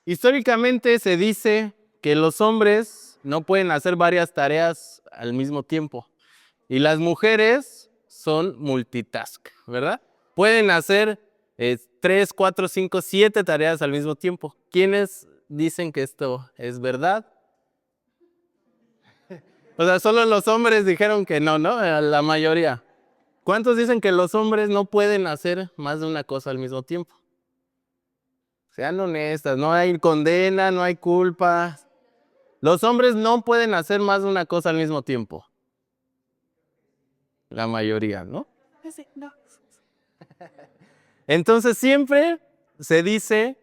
Históricamente se dice que los hombres no pueden hacer varias tareas al mismo tiempo y las mujeres son multitask, ¿verdad? Pueden hacer 3, 4, 5, 7 tareas al mismo tiempo. ¿Quiénes dicen que esto es verdad? O sea, solo los hombres dijeron que no, ¿no? La mayoría. ¿Cuántos dicen que los hombres no pueden hacer más de una cosa al mismo tiempo? Sean honestas, no hay condena, no hay culpa. Los hombres no pueden hacer más de una cosa al mismo tiempo. La mayoría, ¿no? Entonces siempre se dice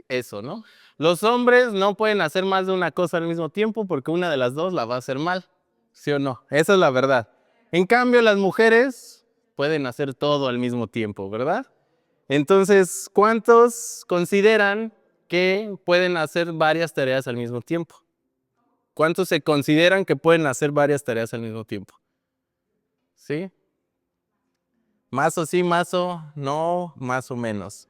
eso, ¿no? Los hombres no pueden hacer más de una cosa al mismo tiempo porque una de las dos la va a hacer mal, ¿sí o no? Esa es la verdad. En cambio, las mujeres pueden hacer todo al mismo tiempo, ¿verdad? Entonces, ¿cuántos consideran que pueden hacer varias tareas al mismo tiempo? ¿Cuántos se consideran que pueden hacer varias tareas al mismo tiempo? ¿Sí? Más o sí, más o no, más o menos.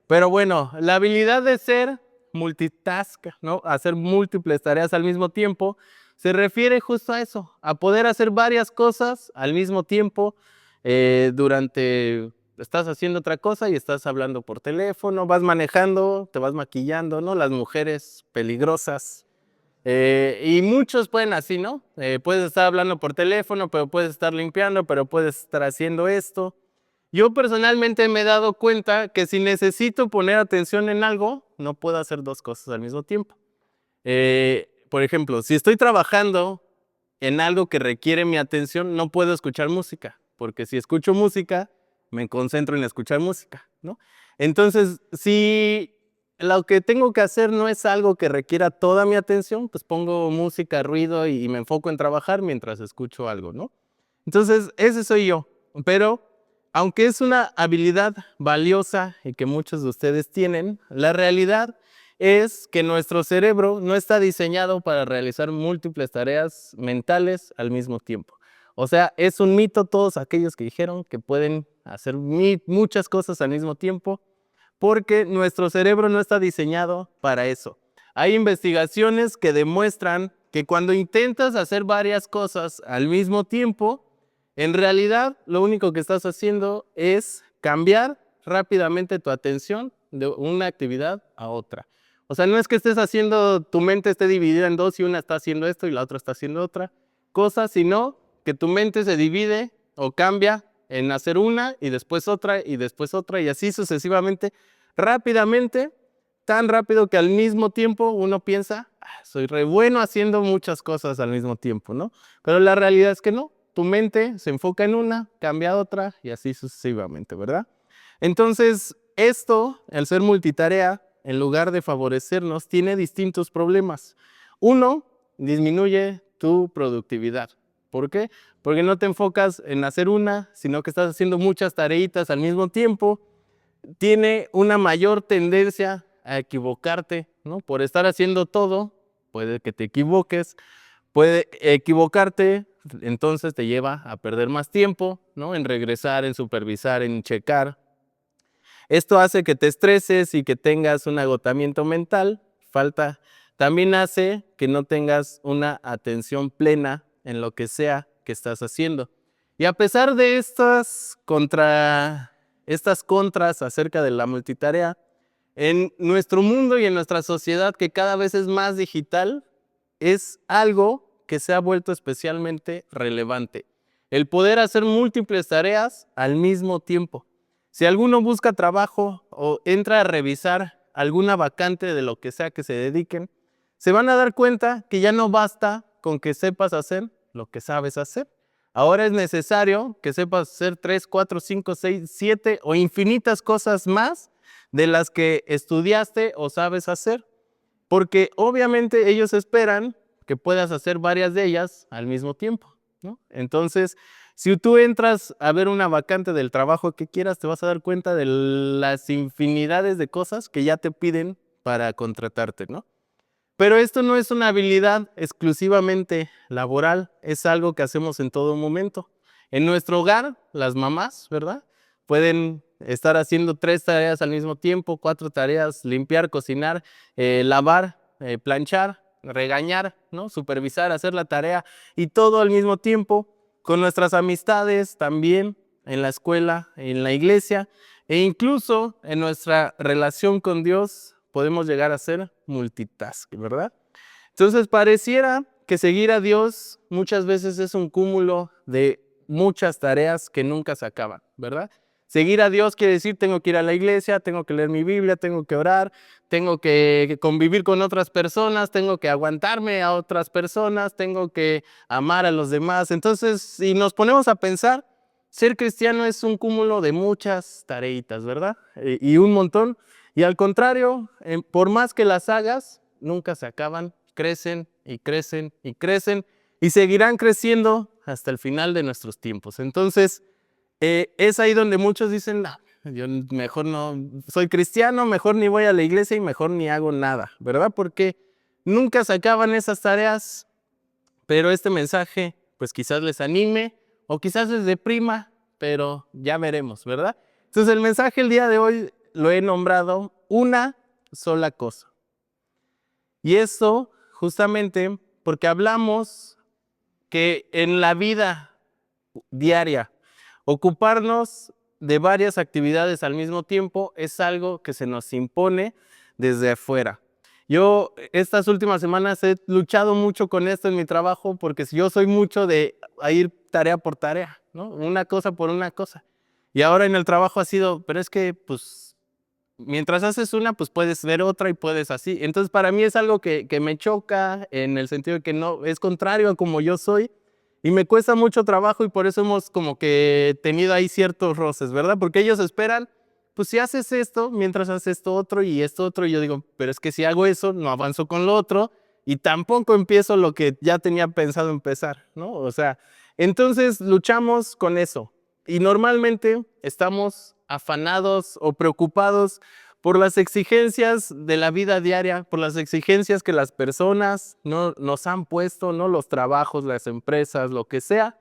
Pero bueno, la habilidad de ser multitask, ¿no? Hacer múltiples tareas al mismo tiempo, se refiere justo a eso, a poder hacer varias cosas al mismo tiempo estás haciendo otra cosa y estás hablando por teléfono, vas manejando, te vas maquillando, ¿no? Las mujeres peligrosas. Y muchos pueden así, ¿no? Puedes estar hablando por teléfono, pero puedes estar limpiando, pero puedes estar haciendo esto. Yo personalmente me he dado cuenta que si necesito poner atención en algo, no puedo hacer dos cosas al mismo tiempo. Por ejemplo, si estoy trabajando en algo que requiere mi atención, no puedo escuchar música, porque si escucho música, me concentro en escuchar música, ¿no? Entonces, si lo que tengo que hacer no es algo que requiera toda mi atención, pues pongo música, ruido y me enfoco en trabajar mientras escucho algo, ¿no? Entonces, ese soy yo. Pero, aunque es una habilidad valiosa y que muchos de ustedes tienen, la realidad es que nuestro cerebro no está diseñado para realizar múltiples tareas mentales al mismo tiempo. O sea, es un mito todos aquellos que dijeron que pueden hacer muchas cosas al mismo tiempo, porque nuestro cerebro no está diseñado para eso. Hay investigaciones que demuestran que cuando intentas hacer varias cosas al mismo tiempo, en realidad lo único que estás haciendo es cambiar rápidamente tu atención de una actividad a otra. O sea, no es que estés haciendo, tu mente esté dividida en dos y una está haciendo esto y la otra está haciendo otra cosa, sino que tu mente se divide o cambia en hacer una y después otra y así sucesivamente, rápidamente, tan rápido que al mismo tiempo uno piensa, soy re bueno haciendo muchas cosas al mismo tiempo, ¿no? Pero la realidad es que no, tu mente se enfoca en una, cambia a otra y así sucesivamente, ¿verdad? Entonces, esto, el ser multitarea, en lugar de favorecernos, tiene distintos problemas. Uno, disminuye tu productividad. ¿Por qué? Porque no te enfocas en hacer una, sino que estás haciendo muchas tareitas al mismo tiempo. Tiene una mayor tendencia a equivocarte, ¿no? Por estar haciendo todo, puede que te equivoques, puede equivocarte, entonces te lleva a perder más tiempo, ¿no? En regresar, en supervisar, en checar. Esto hace que te estreses y que tengas un agotamiento mental, también hace que no tengas una atención plena en lo que sea que estás haciendo. Y a pesar de estas contras acerca de la multitarea, en nuestro mundo y en nuestra sociedad que cada vez es más digital, es algo que se ha vuelto especialmente relevante. El poder hacer múltiples tareas al mismo tiempo. Si alguno busca trabajo o entra a revisar alguna vacante de lo que sea que se dediquen, se van a dar cuenta que ya no basta con que sepas hacer lo que sabes hacer. Ahora es necesario que sepas hacer 3, 4, 5, 6, 7 o infinitas cosas más de las que estudiaste o sabes hacer, porque obviamente ellos esperan que puedas hacer varias de ellas al mismo tiempo, ¿no? Entonces, si tú entras a ver una vacante del trabajo que quieras, te vas a dar cuenta de las infinidades de cosas que ya te piden para contratarte, ¿no? Pero esto no es una habilidad exclusivamente laboral, es algo que hacemos en todo momento. En nuestro hogar, las mamás, ¿verdad? Pueden estar haciendo 3 tareas al mismo tiempo, 4 tareas, limpiar, cocinar, lavar, planchar, regañar, ¿no? Supervisar, hacer la tarea y todo al mismo tiempo, con nuestras amistades también, en la escuela, en la iglesia e incluso en nuestra relación con Dios podemos llegar a ser multitask, ¿verdad? Entonces pareciera que seguir a Dios muchas veces es un cúmulo de muchas tareas que nunca se acaban, ¿verdad? Seguir a Dios quiere decir tengo que ir a la iglesia, tengo que leer mi Biblia, tengo que orar, tengo que convivir con otras personas, tengo que aguantarme a otras personas, tengo que amar a los demás. Entonces, si nos ponemos a pensar, ser cristiano es un cúmulo de muchas tareitas, ¿verdad? Y un montón. Y al contrario, por más que las hagas, nunca se acaban, crecen y crecen y crecen y seguirán creciendo hasta el final de nuestros tiempos. Entonces, es ahí donde muchos dicen, "No, yo mejor no soy cristiano, mejor ni voy a la iglesia y mejor ni hago nada", ¿verdad? Porque nunca se acaban esas tareas, pero este mensaje pues quizás les anime o quizás les deprima, pero ya veremos, ¿verdad? Entonces el mensaje el día de hoy lo he nombrado una sola cosa. Y eso justamente porque hablamos que en la vida diaria, ocuparnos de varias actividades al mismo tiempo es algo que se nos impone desde afuera. Yo estas últimas semanas he luchado mucho con esto en mi trabajo porque yo soy mucho de ir tarea por tarea, ¿no? Una cosa por una cosa. Y ahora en el trabajo ha sido, pero es que pues mientras haces una, pues puedes ver otra y puedes así. Entonces para mí es algo que me choca en el sentido de que no, es contrario a como yo soy. Y me cuesta mucho trabajo y por eso hemos como que tenido ahí ciertos roces, ¿verdad? Porque ellos esperan, pues si haces esto, mientras haces esto otro, y yo digo, pero es que si hago eso, no avanzo con lo otro y tampoco empiezo lo que ya tenía pensado empezar, ¿no? O sea, entonces luchamos con eso y normalmente estamos afanados o preocupados por las exigencias de la vida diaria, por las exigencias que las personas nos han puesto, ¿no? Los trabajos, las empresas, lo que sea.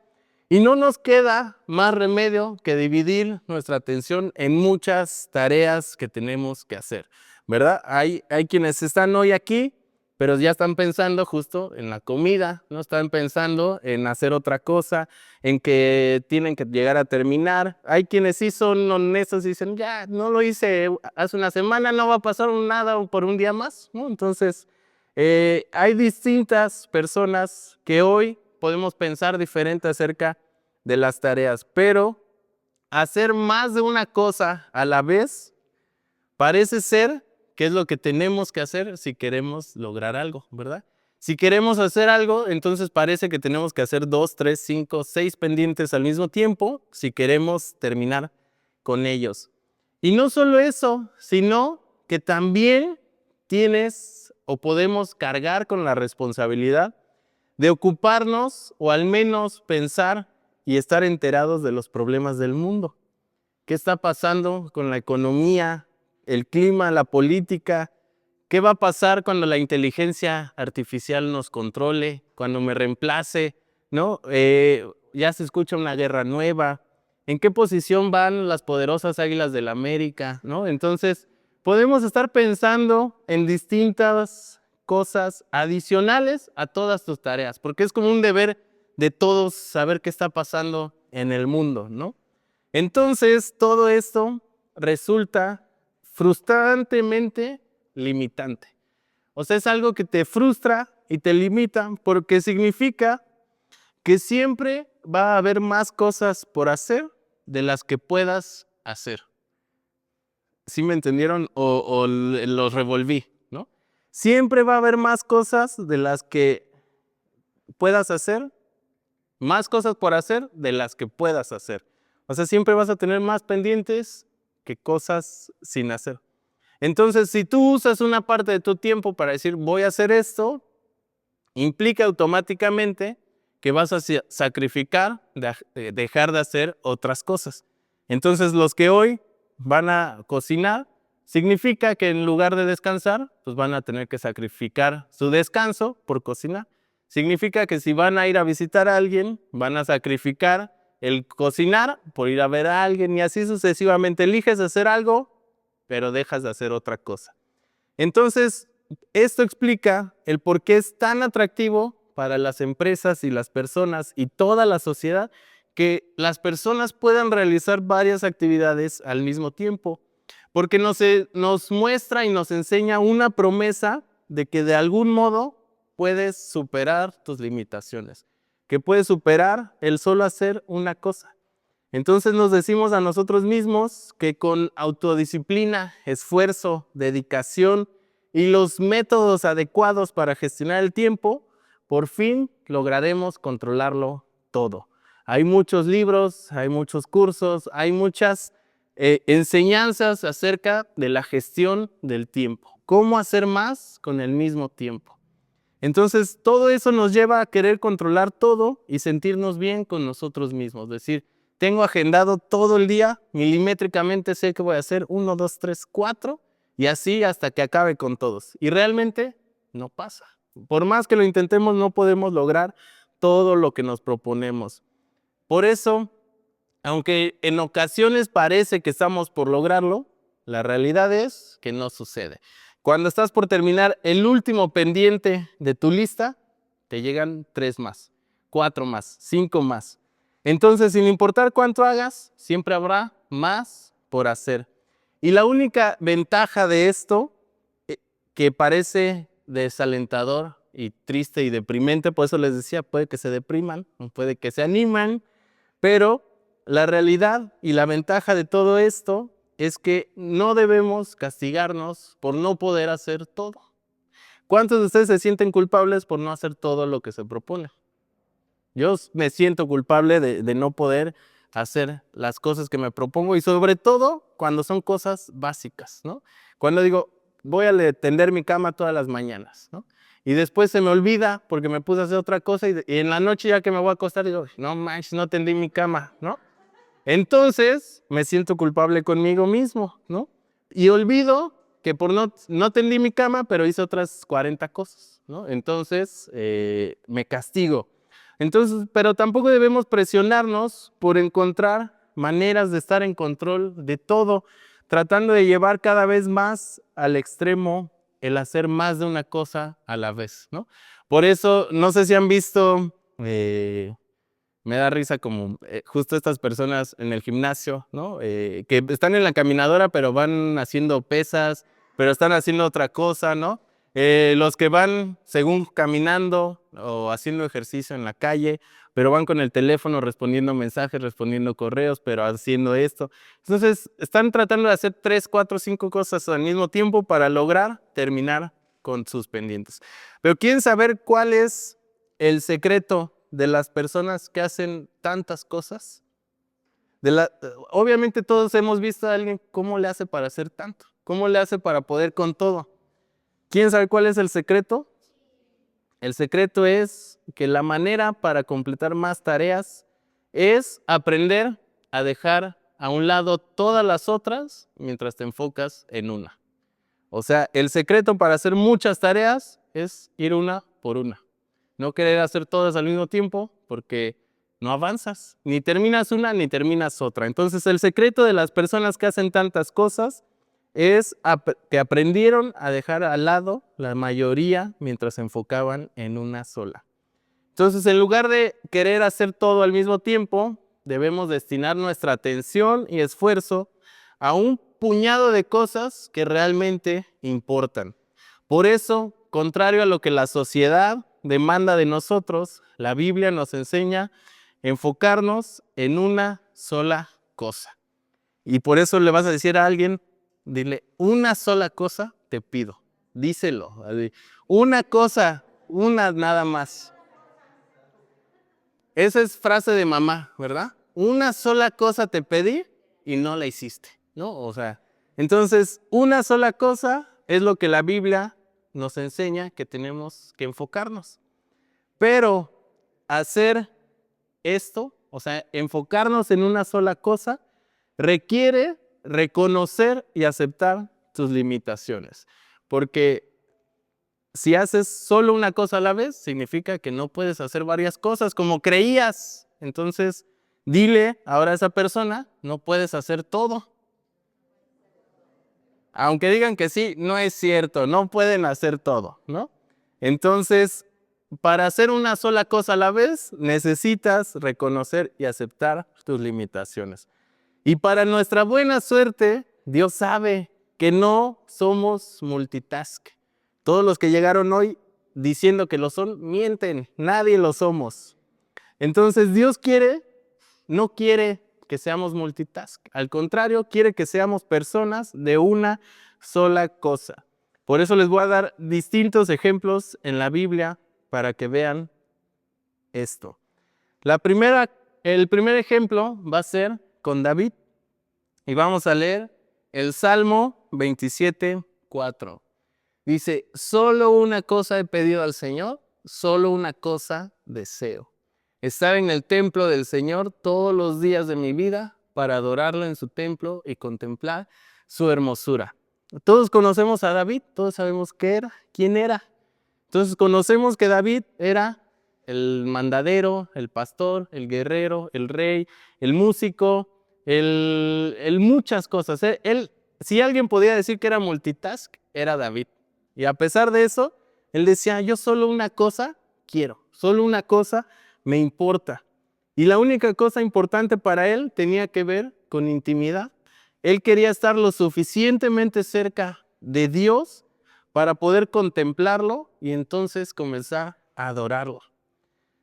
Y no nos queda más remedio que dividir nuestra atención en muchas tareas que tenemos que hacer, ¿verdad? Hay quienes están hoy aquí, pero ya están pensando justo en la comida, no están pensando en hacer otra cosa, en que tienen que llegar a terminar. Hay quienes sí son honestos y dicen, ya, no lo hice hace una semana, no va a pasar nada por un día más, ¿no? Entonces, hay distintas personas que hoy podemos pensar diferente acerca de las tareas, pero hacer más de una cosa a la vez parece ser que es lo que tenemos que hacer si queremos lograr algo, ¿verdad? Si queremos hacer algo, entonces parece que tenemos que hacer 2, 3, 5, 6 pendientes al mismo tiempo si queremos terminar con ellos. Y no solo eso, sino que también tienes o podemos cargar con la responsabilidad de ocuparnos o al menos pensar y estar enterados de los problemas del mundo. ¿Qué está pasando con la economía, el clima, la política? ¿Qué va a pasar cuando la inteligencia artificial nos controle, cuando me reemplace, ¿no? Ya se escucha una guerra nueva. ¿En qué posición van las poderosas Águilas del América, ¿no? Entonces, podemos estar pensando en distintas cosas adicionales a todas tus tareas, porque es como un deber de todos saber qué está pasando en el mundo, ¿no? Entonces, todo esto resulta frustrantemente limitante. O sea, es algo que te frustra y te limita porque significa que siempre va a haber más cosas por hacer de las que puedas hacer. ¿Sí me entendieron o los revolví, ¿no? Siempre va a haber más cosas de las que puedas hacer, más cosas por hacer de las que puedas hacer. O sea, siempre vas a tener más pendientes que cosas sin hacer. Entonces, si tú usas una parte de tu tiempo para decir, voy a hacer esto, implica automáticamente que vas a sacrificar, dejar de hacer otras cosas. Entonces, los que hoy van a cocinar, significa que en lugar de descansar, pues van a tener que sacrificar su descanso por cocinar. Significa que si van a ir a visitar a alguien, van a sacrificar el cocinar por ir a ver a alguien y así sucesivamente. Eliges hacer algo, pero dejas de hacer otra cosa. Entonces, esto explica el por qué es tan atractivo para las empresas y las personas y toda la sociedad que las personas puedan realizar varias actividades al mismo tiempo, porque nos muestra y nos enseña una promesa de que de algún modo puedes superar tus limitaciones, que puedes superar el solo hacer una cosa. Entonces nos decimos a nosotros mismos que con autodisciplina, esfuerzo, dedicación y los métodos adecuados para gestionar el tiempo, por fin lograremos controlarlo todo. Hay muchos libros, hay muchos cursos, hay muchas enseñanzas acerca de la gestión del tiempo. ¿Cómo hacer más con el mismo tiempo? Entonces, todo eso nos lleva a querer controlar todo y sentirnos bien con nosotros mismos. Es decir, tengo agendado todo el día, milimétricamente sé que voy a hacer 1, 2, 3, 4 y así hasta que acabe con todos. Y realmente no pasa. Por más que lo intentemos, no podemos lograr todo lo que nos proponemos. Por eso, aunque en ocasiones parece que estamos por lograrlo, la realidad es que no sucede. Cuando estás por terminar el último pendiente de tu lista, te llegan 3 más, 4 más, 5 más. Entonces, sin importar cuánto hagas, siempre habrá más por hacer. Y la única ventaja de esto, que parece desalentador y triste y deprimente, por eso les decía, puede que se depriman, puede que se animan, pero la realidad y la ventaja de todo esto es que no debemos castigarnos por no poder hacer todo. ¿Cuántos de ustedes se sienten culpables por no hacer todo lo que se propone? Yo me siento culpable de no poder hacer las cosas que me propongo y sobre todo cuando son cosas básicas, ¿no? Cuando digo, voy a tender mi cama todas las mañanas, ¿no? Y después se me olvida porque me puse a hacer otra cosa y en la noche ya que me voy a acostar digo, no manches, no tendí mi cama, ¿no? Entonces me siento culpable conmigo mismo, ¿no? Y olvido que por no tendí mi cama, pero hice otras 40 cosas, ¿no? Entonces me castigo. Entonces, pero tampoco debemos presionarnos por encontrar maneras de estar en control de todo, tratando de llevar cada vez más al extremo el hacer más de una cosa a la vez, ¿no? Por eso, no sé si han visto, me da risa como justo estas personas en el gimnasio, ¿no? Que están en la caminadora, pero van haciendo pesas, pero están haciendo otra cosa, ¿no? Los que van según caminando o haciendo ejercicio en la calle, pero van con el teléfono respondiendo mensajes, respondiendo correos, pero haciendo esto. Entonces, están tratando de hacer 3, 4, 5 cosas al mismo tiempo para lograr terminar con sus pendientes. Pero ¿quieren saber cuál es el secreto de las personas que hacen tantas cosas? Obviamente todos hemos visto a alguien cómo le hace para hacer tanto, cómo le hace para poder con todo. ¿Quién sabe cuál es el secreto? El secreto es que la manera para completar más tareas es aprender a dejar a un lado todas las otras mientras te enfocas en una. O sea, el secreto para hacer muchas tareas es ir una por una. No querer hacer todas al mismo tiempo porque no avanzas, ni terminas una ni terminas otra. Entonces el secreto de las personas que hacen tantas cosas es que aprendieron a dejar al lado la mayoría mientras se enfocaban en una sola. Entonces, en lugar de querer hacer todo al mismo tiempo, debemos destinar nuestra atención y esfuerzo a un puñado de cosas que realmente importan. Por eso, contrario a lo que la sociedad demanda de nosotros, la Biblia nos enseña a enfocarnos en una sola cosa. Y por eso le vas a decir a alguien, dile, una sola cosa te pido, díselo, una cosa, una nada más. Esa es frase de mamá, ¿verdad? Una sola cosa te pedí y no la hiciste, ¿no? O sea, entonces, una sola cosa es lo que la Biblia nos enseña que tenemos que enfocarnos. Pero hacer esto, o sea, enfocarnos en una sola cosa, requiere reconocer y aceptar tus limitaciones. Porque si haces solo una cosa a la vez, significa que no puedes hacer varias cosas como creías. Entonces, Dile ahora a esa persona, no puedes hacer todo. Aunque digan que sí, no es cierto, no pueden hacer todo, ¿no? Entonces, para hacer una sola cosa a la vez, necesitas reconocer y aceptar tus limitaciones. Y para nuestra buena suerte, Dios sabe que no somos multitask. Todos los que llegaron hoy diciendo que lo son, mienten, nadie lo somos. Entonces, Dios no quiere que seamos multitask. Al contrario, quiere que seamos personas de una sola cosa. Por eso les voy a dar distintos ejemplos en la Biblia para que vean esto. El primer ejemplo va a ser con David. Y vamos a leer el Salmo 27:4. Dice, solo una cosa he pedido al Señor, solo una cosa deseo. Estar en el templo del Señor todos los días de mi vida para adorarlo en su templo y contemplar su hermosura. Todos conocemos a David, todos sabemos quién era. Entonces conocemos que David era el mandadero, el pastor, el guerrero, el rey, el músico, el muchas cosas. Si alguien podía decir que era multitask, era David. Y a pesar de eso, él decía, yo solo una cosa quiero, solo una cosa me importa. Y la única cosa importante para él tenía que ver con intimidad. Él quería estar lo suficientemente cerca de Dios para poder contemplarlo y entonces comenzar a adorarlo.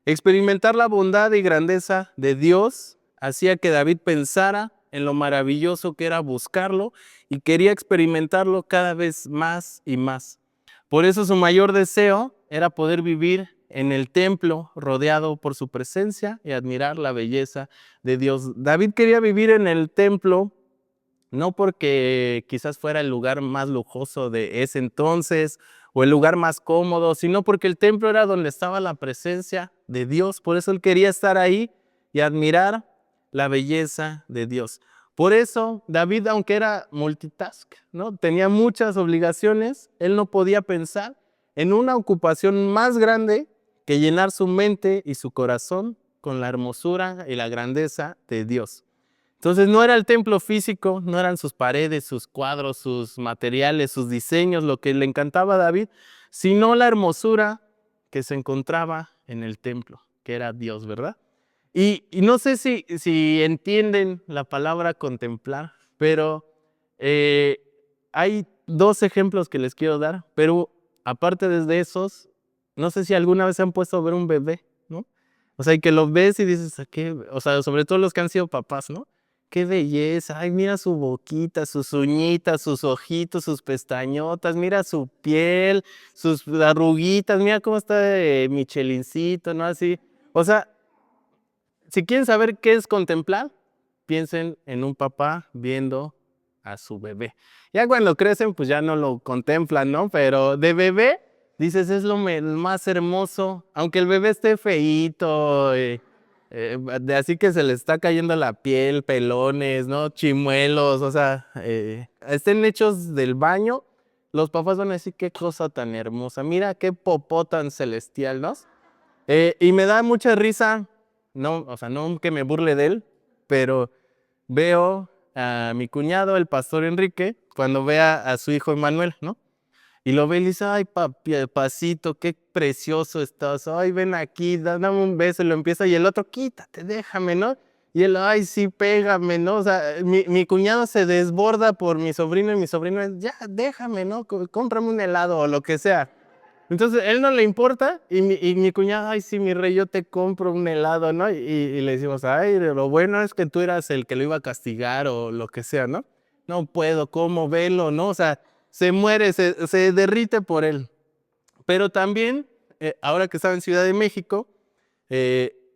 Experimentar la bondad y grandeza de Dios hacía que David pensara en lo maravilloso que era buscarlo y quería experimentarlo cada vez más y más. Por eso su mayor deseo era poder vivir en el templo rodeado por su presencia y admirar la belleza de Dios. David quería vivir en el templo no porque quizás fuera el lugar más lujoso de ese entonces o el lugar más cómodo, sino porque el templo era donde estaba la presencia de Dios. Por eso él quería estar ahí y admirar la belleza de Dios. Por eso David, aunque era multitask, ¿no? Tenía muchas obligaciones, él no podía pensar en una ocupación más grande que llenar su mente y su corazón con la hermosura y la grandeza de Dios. Entonces no era el templo físico, no eran sus paredes, sus cuadros, sus materiales, sus diseños, lo que le encantaba a David, sino la hermosura que se encontraba en el templo, que era Dios, ¿verdad? Y no sé si entienden la palabra contemplar, pero hay dos ejemplos que les quiero dar, pero aparte de esos, no sé si alguna vez se han puesto a ver un bebé, ¿no? O sea, y que lo ves y dices, ¿qué? O sea, sobre todo los que han sido papás, ¿no? Qué belleza, ay, mira su boquita, sus uñitas, sus ojitos, sus pestañotas, mira su piel, sus arruguitas, mira cómo está de Michelincito, ¿no? Así, o sea, si quieren saber qué es contemplar, piensen en un papá viendo a su bebé. Ya cuando crecen, pues ya no lo contemplan, ¿no? Pero de bebé, dices, es lo más hermoso, aunque el bebé esté feíto, así que se le está cayendo la piel, pelones, ¿no? Chimuelos, o sea, estén hechos del baño, los papás van a decir, qué cosa tan hermosa, mira qué popó tan celestial, ¿no? Y me da mucha risa, no, o sea, no que me burle de él, pero veo a mi cuñado, el pastor Enrique, cuando ve a su hijo Emanuel, ¿no? Y lo ve y le dice, ay, papacito, qué precioso estás, ay, ven aquí, dame un beso, y lo empieza, y el otro, quítate, déjame, ¿no? Y él, ay, sí, pégame, ¿no? O sea, mi cuñado se desborda por mi sobrino, y mi sobrino es, ya, déjame, ¿no? Cómprame un helado o lo que sea. Entonces, él no le importa, y mi cuñado, ay, sí, mi rey, yo te compro un helado, ¿no? Y le decimos, ay, lo bueno es que tú eras el que lo iba a castigar o lo que sea, ¿no? No puedo, ¿cómo verlo, no? O sea, se muere, se derrite por él. Pero también, ahora que estaba en Ciudad de México,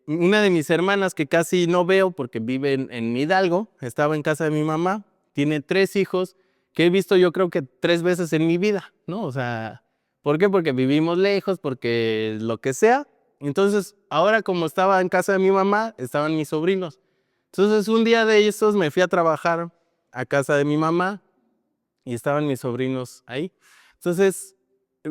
una de mis hermanas que casi no veo porque vive en Hidalgo, estaba en casa de mi mamá, tiene 3 hijos que he visto yo creo que 3 veces en mi vida, ¿no? O sea, ¿por qué? Porque vivimos lejos, porque lo que sea. Entonces, ahora como estaba en casa de mi mamá, estaban mis sobrinos. Entonces, un día de esos me fui a trabajar a casa de mi mamá y estaban mis sobrinos ahí. Entonces,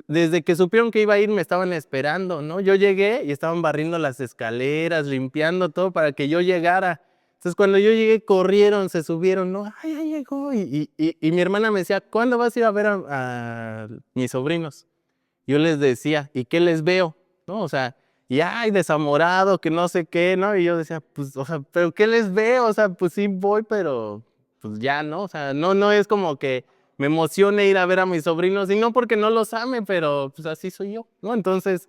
desde que supieron que iba a ir me estaban esperando, ¿no? Yo llegué y estaban barriendo las escaleras, limpiando todo para que yo llegara. Entonces cuando yo llegué corrieron, se subieron, ¿no? ¡Ay, ya llegó! Y mi hermana me decía, ¿cuándo vas a ir a ver a mis sobrinos? Yo les decía, ¿y qué les veo? ¿No? O sea, y ay, desamorado, que no sé qué, ¿no? Y yo decía, pues, o sea, ¿pero qué les veo? O sea, pues sí voy, pero pues ya, ¿no? O sea, no es como que me emocione ir a ver a mis sobrinos, y no porque no los ame, pero pues así soy yo, ¿no? Entonces,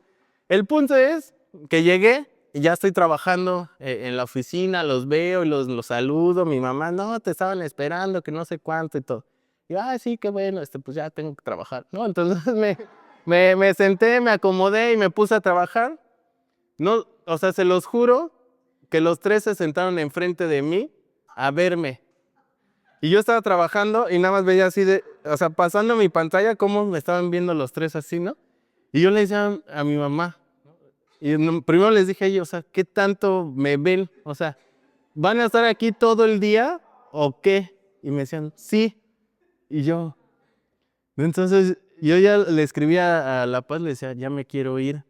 el punto es que llegué y ya estoy trabajando en la oficina, los veo y los saludo. Mi mamá, no, te estaban esperando, que no sé cuánto y todo. Y yo, ay, sí, qué bueno, pues ya tengo que trabajar, ¿no? Entonces me senté, me acomodé y me puse a trabajar. No, o sea, se los juro que los tres se sentaron enfrente de mí a verme. Y yo estaba trabajando y nada más veía así o sea, pasando mi pantalla, cómo me estaban viendo los tres así, ¿no? Y yo le decía a mi mamá, y primero les dije a ellos, o sea, ¿qué tanto me ven? O sea, ¿van a estar aquí todo el día o qué? Y me decían, sí. Y yo, entonces, yo ya le escribía a La Paz, le decía, ya me quiero ir.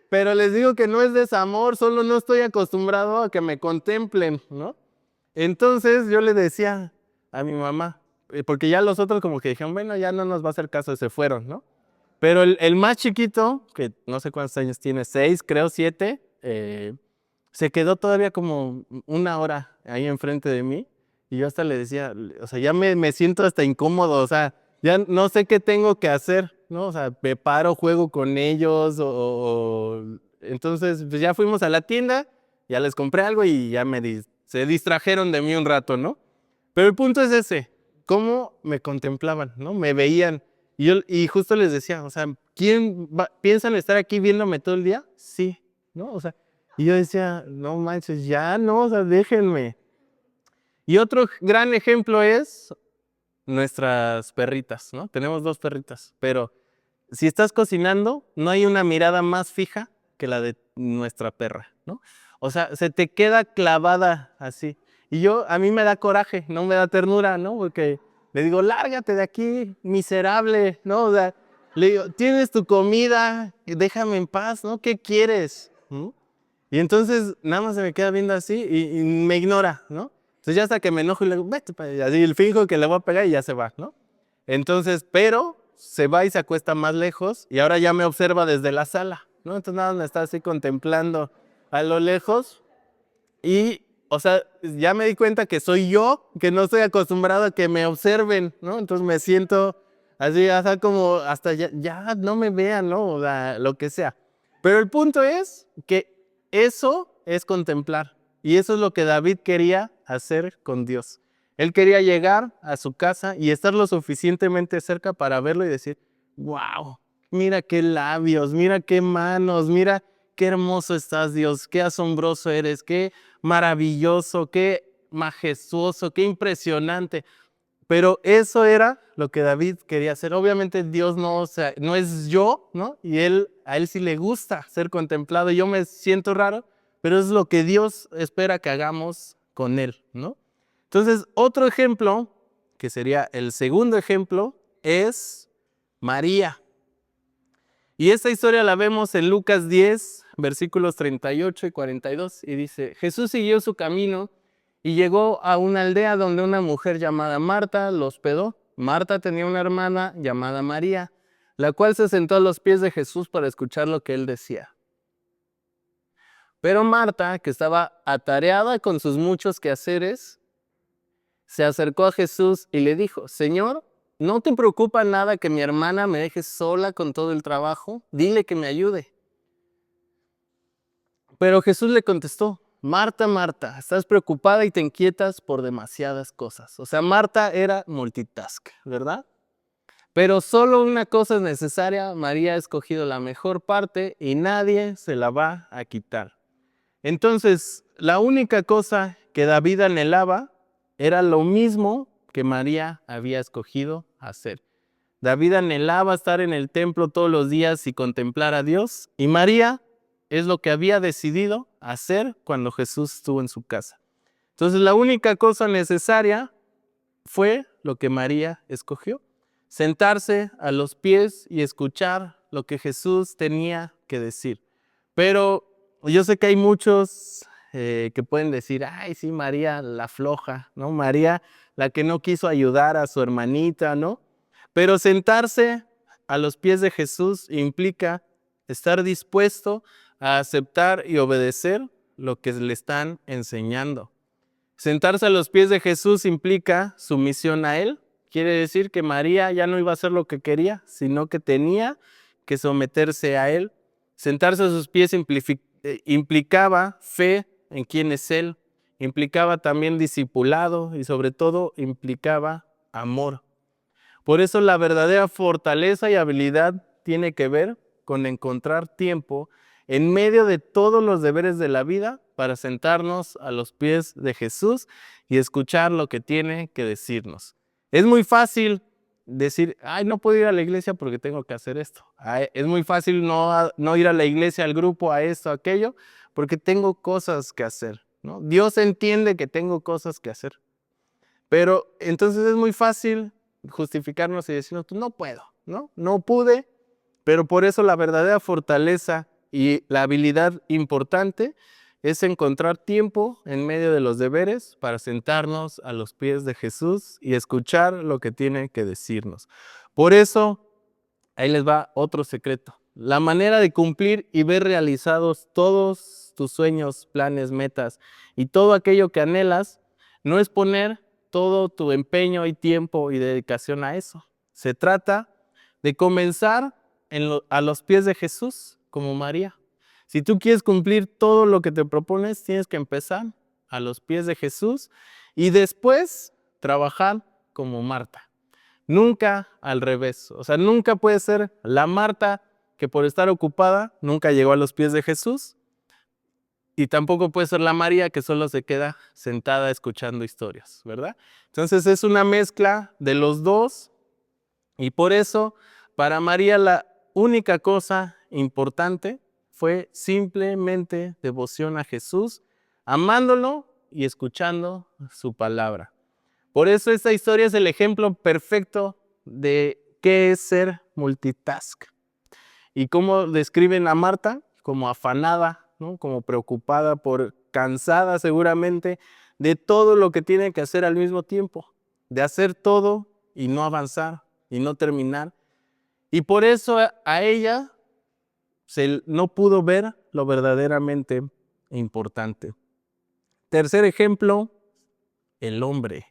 Pero les digo que no es desamor, solo no estoy acostumbrado a que me contemplen, ¿no? Entonces yo le decía a mi mamá, porque ya los otros como que dijeron, bueno, ya no nos va a hacer caso, se fueron, ¿no? Pero el más chiquito, que no sé cuántos años tiene, 6, creo 7, se quedó todavía como una hora ahí enfrente de mí. Y yo hasta le decía, o sea, ya me siento hasta incómodo, o sea, ya no sé qué tengo que hacer, ¿no? O sea, me paro, juego con ellos, entonces, pues ya fuimos a la tienda, ya les compré algo y ya se distrajeron de mí un rato, ¿no? Pero el punto es ese, cómo me contemplaban, ¿no? Me veían. Y justo les decía, o sea, ¿piensan estar aquí viéndome todo el día? Sí, ¿no? O sea, y yo decía, no manches, ya no, o sea, déjenme. Y otro gran ejemplo es nuestras perritas, ¿no? Tenemos 2 perritas, pero si estás cocinando, no hay una mirada más fija que la de nuestra perra, ¿no? O sea, se te queda clavada así. Y a mí me da coraje, no me da ternura, ¿no? Porque le digo, lárgate de aquí, miserable, ¿no? O sea, le digo, tienes tu comida, déjame en paz, ¿no? ¿Qué quieres? ¿Mm? Y entonces nada más se me queda viendo así y me ignora, ¿no? Entonces ya hasta que me enojo y le digo, vete para allá. Así el finjo que le voy a pegar y ya se va, ¿no? Entonces, pero se va y se acuesta más lejos y ahora ya me observa desde la sala, ¿no? Entonces nada más me está así contemplando a lo lejos y, o sea, ya me di cuenta que soy yo, que no estoy acostumbrado a que me observen, ¿no? Entonces me siento así, hasta como, hasta ya no me vean, ¿no? O sea, lo que sea. Pero el punto es que eso es contemplar. Y eso es lo que David quería hacer con Dios. Él quería llegar a su casa y estar lo suficientemente cerca para verlo y decir, wow, mira qué labios, mira qué manos, mira qué hermoso estás, Dios, qué asombroso eres, qué maravilloso, qué majestuoso, qué impresionante. Pero eso era lo que David quería hacer. Obviamente Dios no, o sea, no es yo, ¿no? Y a él sí le gusta ser contemplado. Yo me siento raro, pero es lo que Dios espera que hagamos con él, ¿no? Entonces, otro ejemplo, que sería el segundo ejemplo, es María. Y esta historia la vemos en Lucas 10, versículos 38 y 42, y dice, Jesús siguió su camino y llegó a una aldea donde una mujer llamada Marta lo hospedó. Marta tenía una hermana llamada María, la cual se sentó a los pies de Jesús para escuchar lo que él decía. Pero Marta, que estaba atareada con sus muchos quehaceres, se acercó a Jesús y le dijo, Señor, ¿no te preocupa nada que mi hermana me deje sola con todo el trabajo? Dile que me ayude. Pero Jesús le contestó, Marta, Marta, estás preocupada y te inquietas por demasiadas cosas. O sea, Marta era multitask, ¿verdad? Pero solo una cosa es necesaria, María ha escogido la mejor parte y nadie se la va a quitar. Entonces, la única cosa que David anhelaba era lo mismo que María había escogido hacer. David anhelaba estar en el templo todos los días y contemplar a Dios, y María es lo que había decidido hacer cuando Jesús estuvo en su casa. Entonces, la única cosa necesaria fue lo que María escogió. sentarse a los pies y escuchar lo que Jesús tenía que decir. Pero yo sé que hay muchos que pueden decir, ay, sí, María la floja, ¿no? María la que no quiso ayudar a su hermanita, ¿no? Pero sentarse a los pies de Jesús implica estar dispuesto a aceptar y obedecer lo que le están enseñando. Sentarse a los pies de Jesús implica sumisión a Él. Quiere decir que María ya no iba a hacer lo que quería, sino que tenía que someterse a Él. Sentarse a sus pies implicaba fe en quién es Él, implicaba también discipulado y sobre todo implicaba amor. Por eso la verdadera fortaleza y habilidad tiene que ver con encontrar tiempo en medio de todos los deberes de la vida para sentarnos a los pies de Jesús y escuchar lo que tiene que decirnos. Es muy fácil decir, ay, no puedo ir a la iglesia porque tengo que hacer esto. Ay, es muy fácil no ir a la iglesia, al grupo, a esto, a aquello, porque tengo cosas que hacer, ¿no? Dios entiende que tengo cosas que hacer. Pero entonces es muy fácil justificarnos y decirnos, pues no puedo, ¿no? No pude, pero por eso la verdadera fortaleza y la habilidad importante es encontrar tiempo en medio de los deberes para sentarnos a los pies de Jesús y escuchar lo que tiene que decirnos. Por eso, ahí les va otro secreto. La manera de cumplir y ver realizados todos tus sueños, planes, metas y todo aquello que anhelas, no es poner todo tu empeño y tiempo y dedicación a eso. Se trata de comenzar a los pies de Jesús, como María. Si tú quieres cumplir todo lo que te propones, tienes que empezar a los pies de Jesús y después trabajar como Marta. Nunca al revés. O sea, nunca puede ser la Marta que por estar ocupada nunca llegó a los pies de Jesús. Y tampoco puede ser la María que solo se queda sentada escuchando historias, ¿verdad? Entonces es una mezcla de los dos y por eso para María la única cosa importante fue simplemente devoción a Jesús, amándolo y escuchando su palabra. Por eso esta historia es el ejemplo perfecto de qué es ser multitask. Y cómo describen a Marta, como afanada, ¿no? Como preocupada, cansada seguramente, de todo lo que tiene que hacer al mismo tiempo, de hacer todo y no avanzar y no terminar. Y por eso a ella no pudo ver lo verdaderamente importante. Tercer ejemplo, el hombre.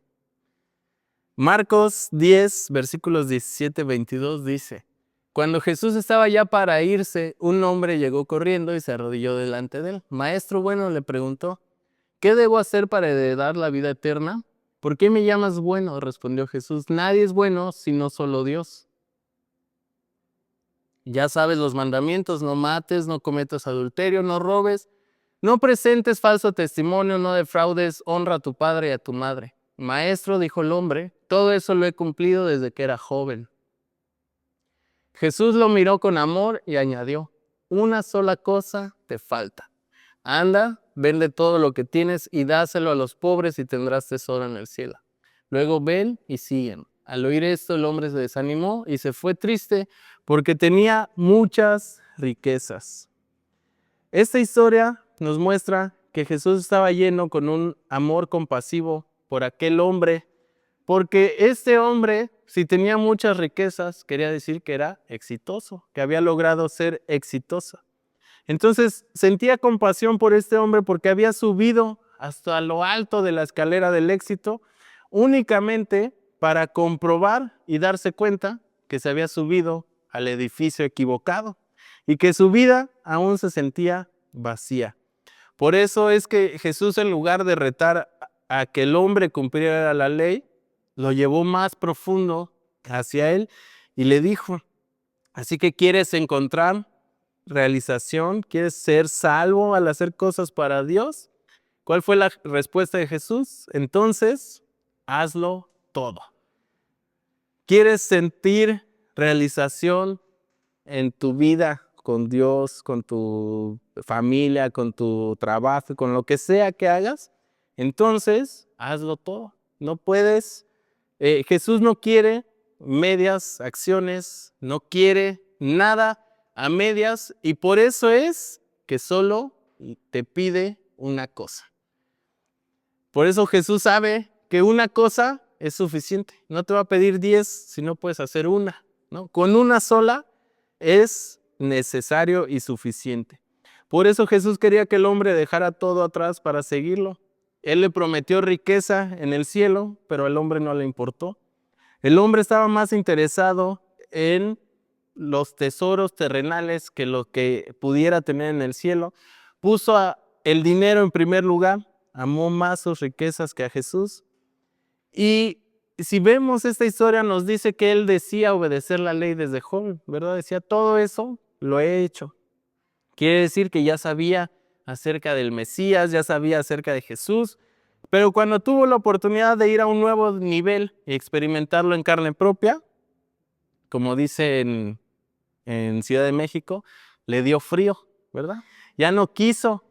Marcos 10, versículos 17-22 dice, cuando Jesús estaba ya para irse, un hombre llegó corriendo y se arrodilló delante de él. Maestro bueno, le preguntó, ¿qué debo hacer para heredar la vida eterna? ¿Por qué me llamas bueno? Respondió Jesús, nadie es bueno sino solo Dios. Ya sabes los mandamientos, no mates, no cometas adulterio, no robes, no presentes falso testimonio, no defraudes, honra a tu padre y a tu madre. Maestro, dijo el hombre, todo eso lo he cumplido desde que era joven. Jesús lo miró con amor y añadió, una sola cosa te falta. Anda, vende todo lo que tienes y dáselo a los pobres y tendrás tesoro en el cielo. Luego ven y siguen. Al oír esto, el hombre se desanimó y se fue triste porque tenía muchas riquezas. Esta historia nos muestra que Jesús estaba lleno con un amor compasivo por aquel hombre, porque este hombre, si tenía muchas riquezas, quería decir que era exitoso, que había logrado ser exitoso. Entonces sentía compasión por este hombre porque había subido hasta lo alto de la escalera del éxito únicamente para comprobar y darse cuenta que se había subido al edificio equivocado y que su vida aún se sentía vacía. Por eso es que Jesús, en lugar de retar a que el hombre cumpliera la ley, lo llevó más profundo hacia él y le dijo, así que quieres encontrar realización, quieres ser salvo al hacer cosas para Dios. ¿Cuál fue la respuesta de Jesús? Entonces, hazlo todo. ¿Quieres sentir realización en tu vida con Dios, con tu familia, con tu trabajo, con lo que sea que hagas? Entonces, hazlo todo. No puedes, Jesús no quiere medias acciones, no quiere nada a medias, y por eso es que solo te pide una cosa. Por eso Jesús sabe que una cosa es suficiente. No te va a pedir 10 si no puedes hacer una, ¿no? Con una sola es necesario y suficiente. Por eso Jesús quería que el hombre dejara todo atrás para seguirlo. Él le prometió riqueza en el cielo, pero al hombre no le importó. El hombre estaba más interesado en los tesoros terrenales que lo que pudiera tener en el cielo. Puso el dinero en primer lugar, amó más sus riquezas que a Jesús. Y si vemos esta historia, nos dice que él decía obedecer la ley desde joven, ¿verdad? Decía, todo eso lo he hecho. Quiere decir que ya sabía acerca del Mesías, ya sabía acerca de Jesús, pero cuando tuvo la oportunidad de ir a un nuevo nivel y experimentarlo en carne propia, como dice en Ciudad de México, le dio frío, ¿verdad? Ya no quiso,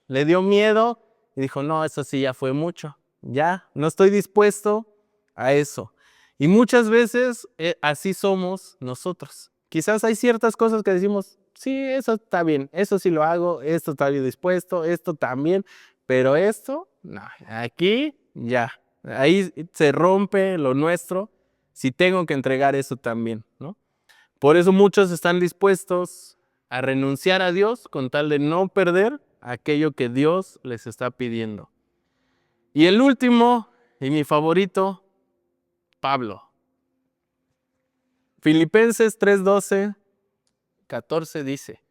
le dio miedo y dijo, no, eso sí ya fue mucho, ya no estoy dispuesto a eso. Y muchas veces así somos nosotros. Quizás hay ciertas cosas que decimos, sí, eso está bien, eso sí lo hago, esto está bien dispuesto, esto también, pero esto, no, aquí ya, ahí se rompe lo nuestro, si tengo que entregar eso también, ¿no? Por eso muchos están dispuestos a renunciar a Dios con tal de no perder aquello que Dios les está pidiendo. Y el último, y mi favorito, Pablo. Filipenses 3:12, 14 dice,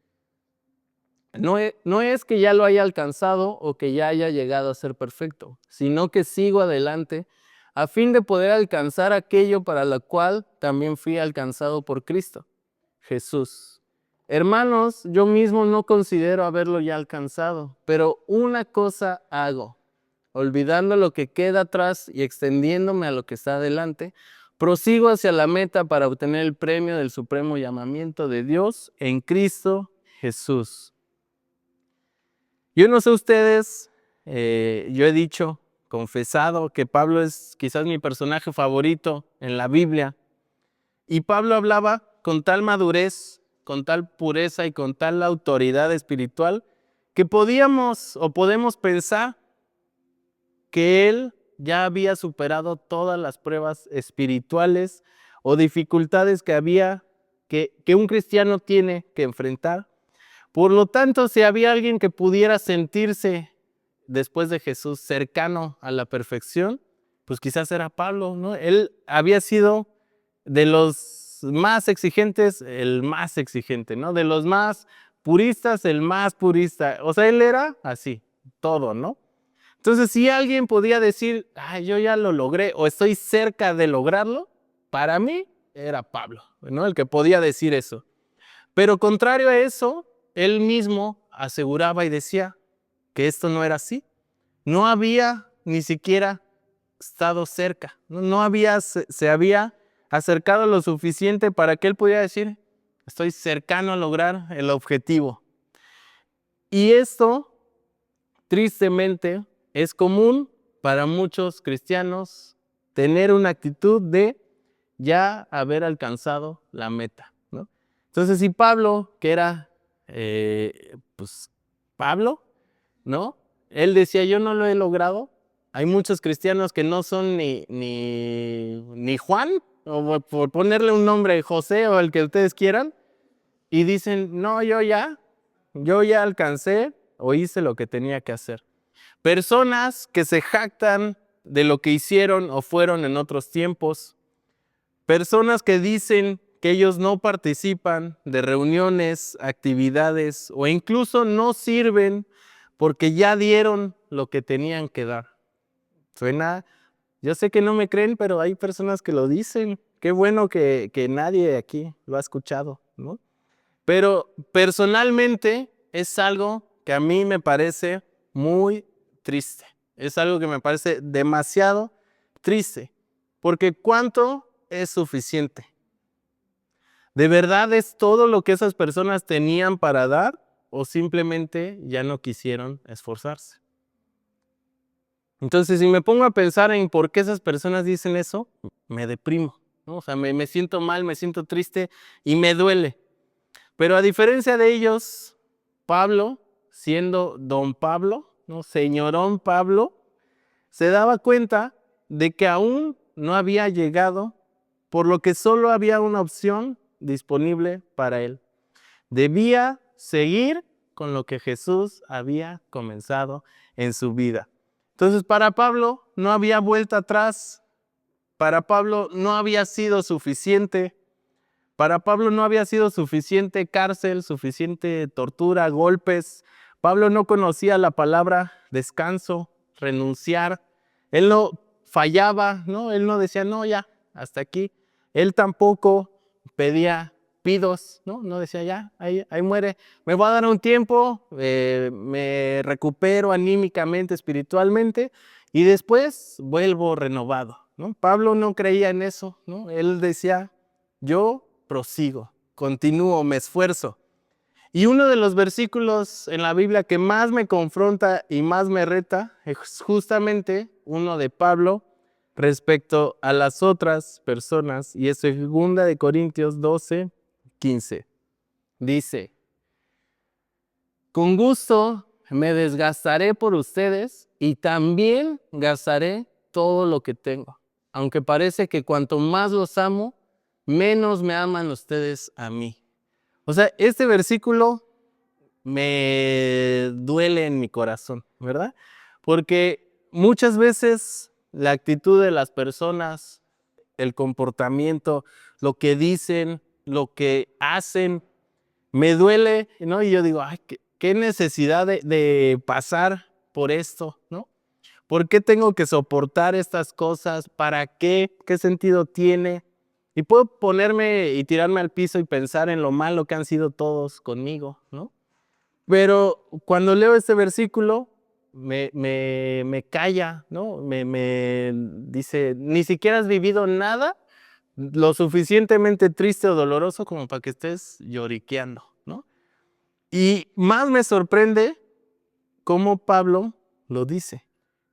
no es que ya lo haya alcanzado o que ya haya llegado a ser perfecto, sino que sigo adelante a fin de poder alcanzar aquello para lo cual también fui alcanzado por Cristo, Jesús. Hermanos, yo mismo no considero haberlo ya alcanzado, pero una cosa hago, olvidando lo que queda atrás y extendiéndome a lo que está adelante, prosigo hacia la meta para obtener el premio del supremo llamamiento de Dios en Cristo Jesús. Yo no sé ustedes, yo he dicho, confesado, que Pablo es quizás mi personaje favorito en la Biblia. Y Pablo hablaba con tal madurez, con tal pureza y con tal autoridad espiritual, que podíamos o podemos pensar que él ya había superado todas las pruebas espirituales o dificultades que un cristiano tiene que enfrentar. Por lo tanto, si había alguien que pudiera sentirse después de Jesús cercano a la perfección, pues quizás era Pablo, ¿no? Él había sido de los más exigentes, el más exigente, ¿no? De los más puristas, el más purista. O sea, él era así, todo, ¿no? Entonces, si alguien podía decir, ay, yo ya lo logré o estoy cerca de lograrlo, para mí era Pablo, ¿no? El que podía decir eso. Pero contrario a eso, él mismo aseguraba y decía que esto no era así. No había ni siquiera estado cerca. Se había acercado lo suficiente para que él pudiera decir, estoy cercano a lograr el objetivo. Y esto, tristemente, es común para muchos cristianos tener una actitud de ya haber alcanzado la meta, ¿no? Entonces, si Pablo, que era, pues, Pablo, ¿no? Él decía, yo no lo he logrado. Hay muchos cristianos que no son ni Juan, o por ponerle un nombre, José o el que ustedes quieran, y dicen, no, yo ya alcancé o hice lo que tenía que hacer. Personas que se jactan de lo que hicieron o fueron en otros tiempos. Personas que dicen que ellos no participan de reuniones, actividades o incluso no sirven porque ya dieron lo que tenían que dar. Suena, yo sé que no me creen, pero hay personas que lo dicen. Qué bueno que nadie aquí lo ha escuchado, ¿no? Pero personalmente es algo que a mí me parece muy triste. Es algo que me parece demasiado triste. Porque ¿cuánto es suficiente? ¿De verdad es todo lo que esas personas tenían para dar o simplemente ya no quisieron esforzarse? Entonces, si me pongo a pensar en por qué esas personas dicen eso, me deprimo. ¿no? O sea, me siento mal, me siento triste y me duele. Pero a diferencia de ellos, Pablo, siendo don Pablo, ¿no? Señorón Pablo, se daba cuenta de que aún no había llegado, por lo que solo había una opción disponible para él. Debía seguir con lo que Jesús había comenzado en su vida. Entonces, para Pablo no había vuelta atrás. Para Pablo no había sido suficiente. Para Pablo no había sido suficiente cárcel, suficiente tortura, golpes. Pablo no conocía la palabra descanso, renunciar. Él no fallaba, ¿no? Él no decía, no, ya, hasta aquí. Él tampoco pedía pidos, ¿no? No decía, ya, ahí muere. Me voy a dar un tiempo, me recupero anímicamente, espiritualmente, y después vuelvo renovado, ¿no? Pablo no creía en eso, ¿no? Él decía, yo prosigo, continúo, me esfuerzo. Y uno de los versículos en la Biblia que más me confronta y más me reta es justamente uno de Pablo respecto a las otras personas, y es 2 Corintios 12:15. Dice, con gusto me desgastaré por ustedes y también gastaré todo lo que tengo, aunque parece que cuanto más los amo, menos me aman ustedes a mí. O sea, este versículo me duele en mi corazón, ¿verdad? Porque muchas veces la actitud de las personas, el comportamiento, lo que dicen, lo que hacen, me duele, ¿no? Y yo digo, ay, qué necesidad de pasar por esto, ¿no? ¿Por qué tengo que soportar estas cosas? ¿Para qué? ¿Qué sentido tiene? Y puedo ponerme y tirarme al piso y pensar en lo malo que han sido todos conmigo, ¿no? Pero cuando leo este versículo, me calla, ¿no? Me dice, ni siquiera has vivido nada lo suficientemente triste o doloroso como para que estés lloriqueando, ¿no? Y más me sorprende cómo Pablo lo dice,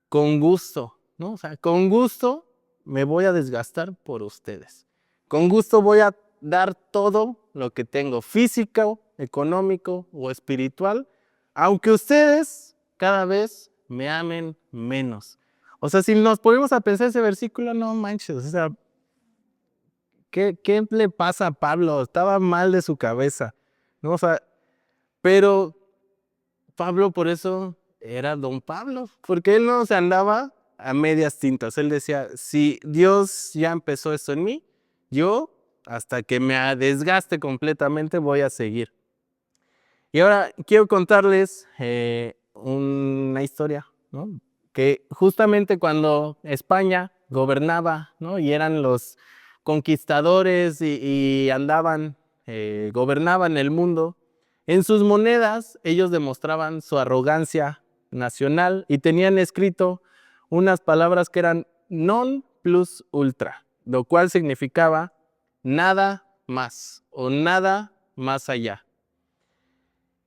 con gusto, ¿no? O sea, con gusto me voy a desgastar por ustedes. Con gusto voy a dar todo lo que tengo, físico, económico o espiritual, aunque ustedes cada vez me amen menos. O sea, si nos ponemos a pensar ese versículo, no manches, o sea, ¿qué le pasa a Pablo? Estaba mal de su cabeza, ¿no? O sea, pero Pablo por eso era don Pablo, porque él no se andaba a medias tintas. Él decía, si Dios ya empezó esto en mí, yo hasta que me desgaste completamente voy a seguir. Y ahora quiero contarles una historia, ¿no? Que justamente cuando España gobernaba, ¿no? Y eran los conquistadores y andaban, gobernaban el mundo, en sus monedas ellos demostraban su arrogancia nacional y tenían escrito unas palabras que eran non plus ultra, lo cual significaba nada más o nada más allá.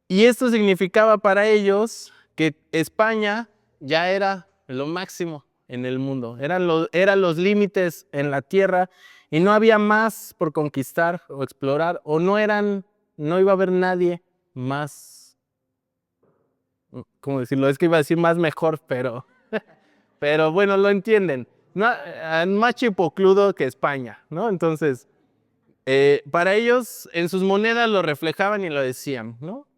Y esto significaba para ellos que España ya era lo máximo en el mundo, eran los límites en la tierra y no había más por conquistar o explorar, o no iba a haber nadie más, ¿cómo decirlo? Es que iba a decir más mejor, pero bueno, lo entienden. No, más chipocludo que España, ¿no? Entonces, para ellos, en sus monedas lo reflejaban y lo decían, ¿no?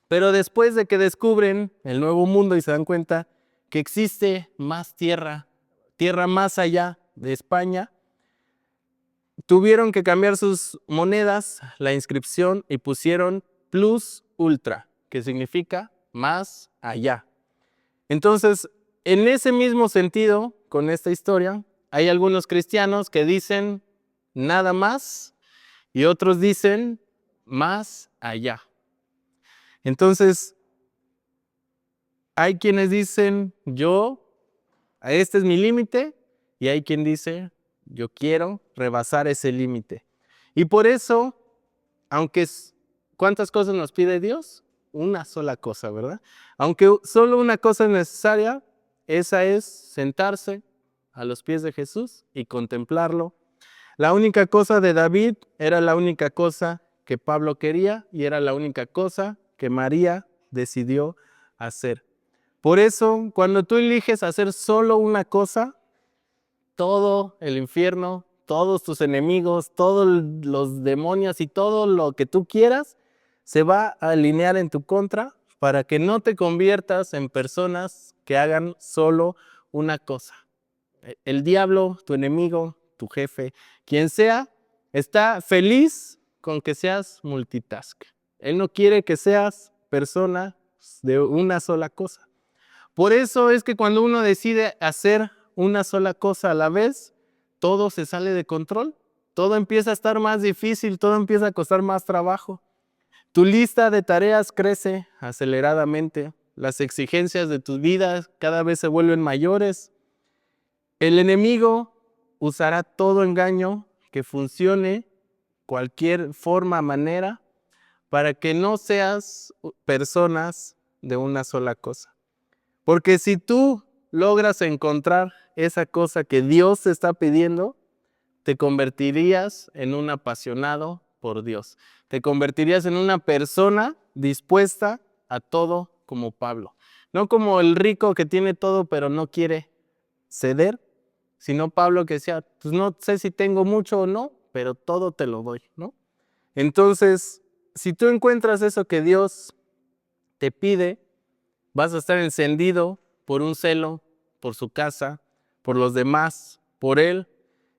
Pero después de que descubren el nuevo mundo y se dan cuenta que existe más tierra más allá de España, tuvieron que cambiar sus monedas, la inscripción, y pusieron plus ultra, que significa más allá. Entonces, en ese mismo sentido, con esta historia, hay algunos cristianos que dicen nada más y otros dicen más allá. Entonces, hay quienes dicen, este es mi límite, y hay quien dice, yo quiero rebasar ese límite. Y por eso, aunque ¿cuántas cosas nos pide Dios? Una sola cosa, ¿verdad? Aunque solo una cosa es necesaria, esa es sentarse a los pies de Jesús y contemplarlo. La única cosa de David era la única cosa que Pablo quería y era la única cosa que María decidió hacer. Por eso, cuando tú eliges hacer solo una cosa, todo el infierno, todos tus enemigos, todos los demonios y todo lo que tú quieras se va a alinear en tu contra para que no te conviertas en personas que hagan solo una cosa. El diablo, tu enemigo, tu jefe, quien sea, está feliz con que seas multitask. Él no quiere que seas persona de una sola cosa. Por eso es que cuando uno decide hacer una sola cosa a la vez, todo se sale de control, todo empieza a estar más difícil, todo empieza a costar más trabajo. Tu lista de tareas crece aceleradamente, las exigencias de tu vida cada vez se vuelven mayores. El enemigo usará todo engaño que funcione, cualquier forma, manera, para que no seas personas de una sola cosa. Porque si tú logras encontrar esa cosa que Dios te está pidiendo, te convertirías en un apasionado por Dios. Te convertirías en una persona dispuesta a todo como Pablo. No como el rico que tiene todo pero no quiere ceder, sino Pablo que decía, pues no sé si tengo mucho o no, pero todo te lo doy, ¿no? Entonces, si tú encuentras eso que Dios te pide, vas a estar encendido por un celo, por su casa, por los demás, por Él.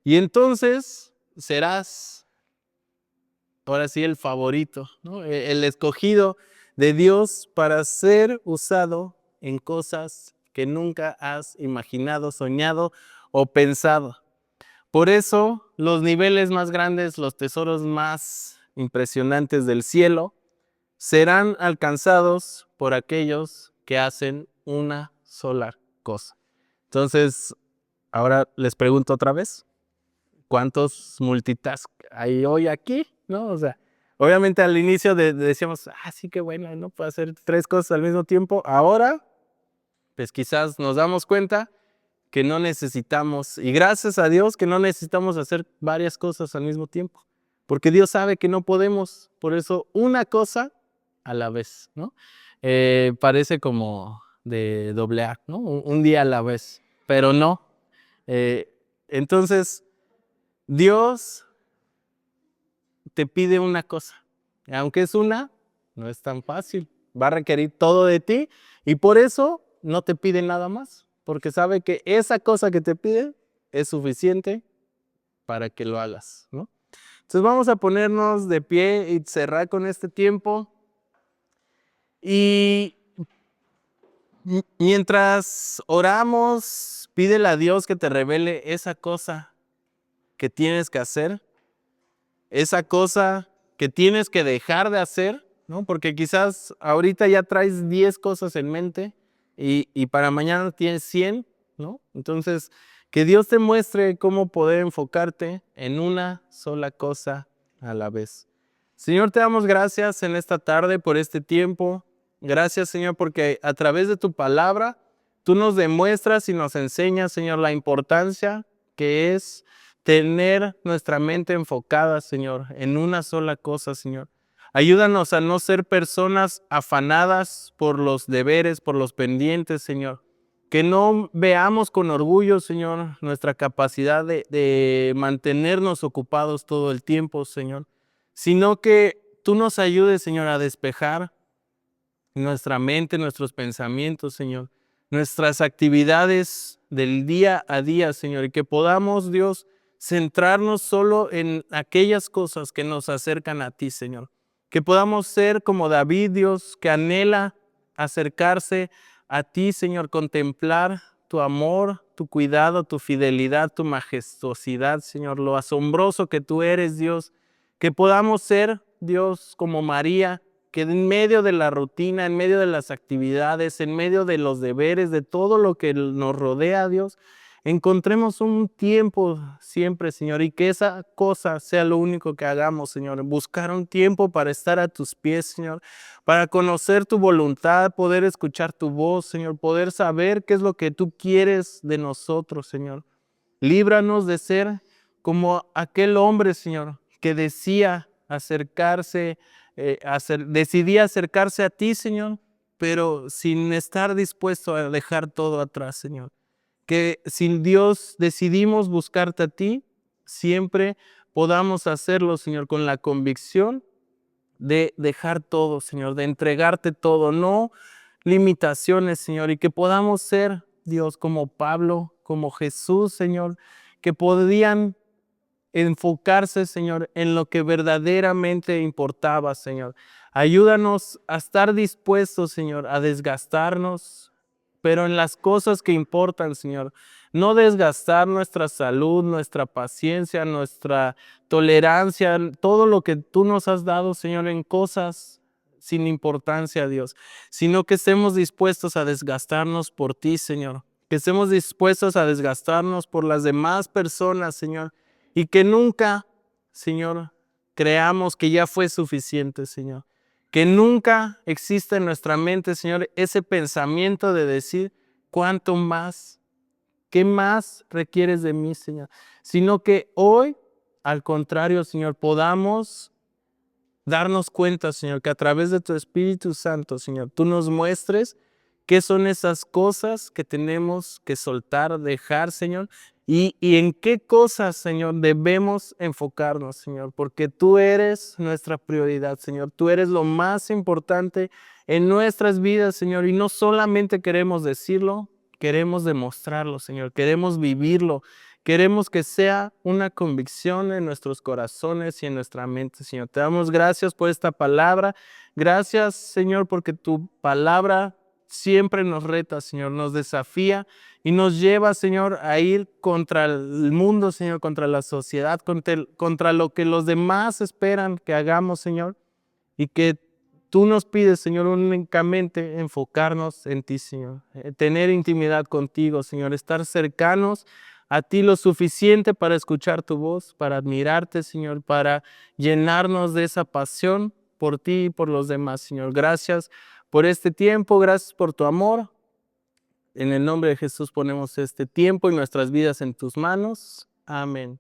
Y entonces serás, ahora sí, el favorito, ¿no? El escogido de Dios para ser usado en cosas que nunca has imaginado, soñado o pensado. Por eso, los niveles más grandes, los tesoros más impresionantes del cielo, serán alcanzados por aquellos que hacen una sola cosa. Entonces, ahora les pregunto otra vez, ¿cuántos multitask hay hoy aquí? ¿No? O sea, obviamente al inicio decíamos, sí, qué bueno, ¿no? Puedo hacer 3 cosas al mismo tiempo. Ahora, pues quizás nos damos cuenta que no necesitamos, y gracias a Dios que no necesitamos hacer varias cosas al mismo tiempo, porque Dios sabe que no podemos, por eso una cosa a la vez, ¿no? Parece como de doble A, ¿no? Un día a la vez, pero no. Entonces, Dios te pide una cosa, aunque es una, no es tan fácil, va a requerir todo de ti y por eso no te pide nada más, porque sabe que esa cosa que te pide es suficiente para que lo hagas, ¿no? Entonces vamos a ponernos de pie y cerrar con este tiempo. Y mientras oramos, pídele a Dios que te revele esa cosa que tienes que hacer, esa cosa que tienes que dejar de hacer, ¿no? Porque quizás ahorita ya traes 10 cosas en mente y para mañana tienes 100, ¿no? Entonces, que Dios te muestre cómo poder enfocarte en una sola cosa a la vez. Señor, te damos gracias en esta tarde por este tiempo. Gracias, Señor, porque a través de tu palabra, tú nos demuestras y nos enseñas, Señor, la importancia que es tener nuestra mente enfocada, Señor, en una sola cosa, Señor. Ayúdanos a no ser personas afanadas por los deberes, por los pendientes, Señor. Que no veamos con orgullo, Señor, nuestra capacidad de mantenernos ocupados todo el tiempo, Señor, sino que tú nos ayudes, Señor, a despejar nuestra mente, nuestros pensamientos, Señor, nuestras actividades del día a día, Señor, y que podamos, Dios, centrarnos solo en aquellas cosas que nos acercan a ti, Señor. Que podamos ser como David, Dios, que anhela acercarse a ti, Señor, contemplar tu amor, tu cuidado, tu fidelidad, tu majestuosidad, Señor, lo asombroso que tú eres, Dios. Que podamos ser, Dios, como María, que en medio de la rutina, en medio de las actividades, en medio de los deberes, de todo lo que nos rodea, Dios, encontremos un tiempo siempre, Señor, y que esa cosa sea lo único que hagamos, Señor. Buscar un tiempo para estar a tus pies, Señor, para conocer tu voluntad, poder escuchar tu voz, Señor, poder saber qué es lo que tú quieres de nosotros, Señor. Líbranos de ser como aquel hombre, Señor, que decía acercarse, decidía acercarse a ti, Señor, pero sin estar dispuesto a dejar todo atrás, Señor. Que sin Dios decidimos buscarte a ti, siempre podamos hacerlo, Señor, con la convicción de dejar todo, Señor, de entregarte todo, no limitaciones, Señor, y que podamos ser, Dios, como Pablo, como Jesús, Señor, que podían enfocarse, Señor, en lo que verdaderamente importaba, Señor. Ayúdanos a estar dispuestos, Señor, a desgastarnos, pero en las cosas que importan, Señor. No desgastar nuestra salud, nuestra paciencia, nuestra tolerancia, todo lo que tú nos has dado, Señor, en cosas sin importancia, Dios, sino que estemos dispuestos a desgastarnos por ti, Señor. Que estemos dispuestos a desgastarnos por las demás personas, Señor, y que nunca, Señor, creamos que ya fue suficiente, Señor. Que nunca exista en nuestra mente, Señor, ese pensamiento de decir, ¿cuánto más? ¿Qué más requieres de mí, Señor? Sino que hoy, al contrario, Señor, podamos darnos cuenta, Señor, que a través de tu Espíritu Santo, Señor, tú nos muestres qué son esas cosas que tenemos que soltar, dejar, Señor, y en qué cosas, Señor, debemos enfocarnos, Señor, porque tú eres nuestra prioridad, Señor. Tú eres lo más importante en nuestras vidas, Señor, y no solamente queremos decirlo, queremos demostrarlo, Señor, queremos vivirlo. Queremos que sea una convicción en nuestros corazones y en nuestra mente, Señor. Te damos gracias por esta palabra. Gracias, Señor, porque tu palabra siempre nos reta, Señor, nos desafía y nos lleva, Señor, a ir contra el mundo, Señor, contra la sociedad, contra lo que los demás esperan que hagamos, Señor, y que tú nos pides, Señor, únicamente enfocarnos en ti, Señor, tener intimidad contigo, Señor, estar cercanos a ti lo suficiente para escuchar tu voz, para admirarte, Señor, para llenarnos de esa pasión por ti y por los demás, Señor. Gracias por este tiempo, gracias por tu amor. En el nombre de Jesús ponemos este tiempo y nuestras vidas en tus manos. Amén.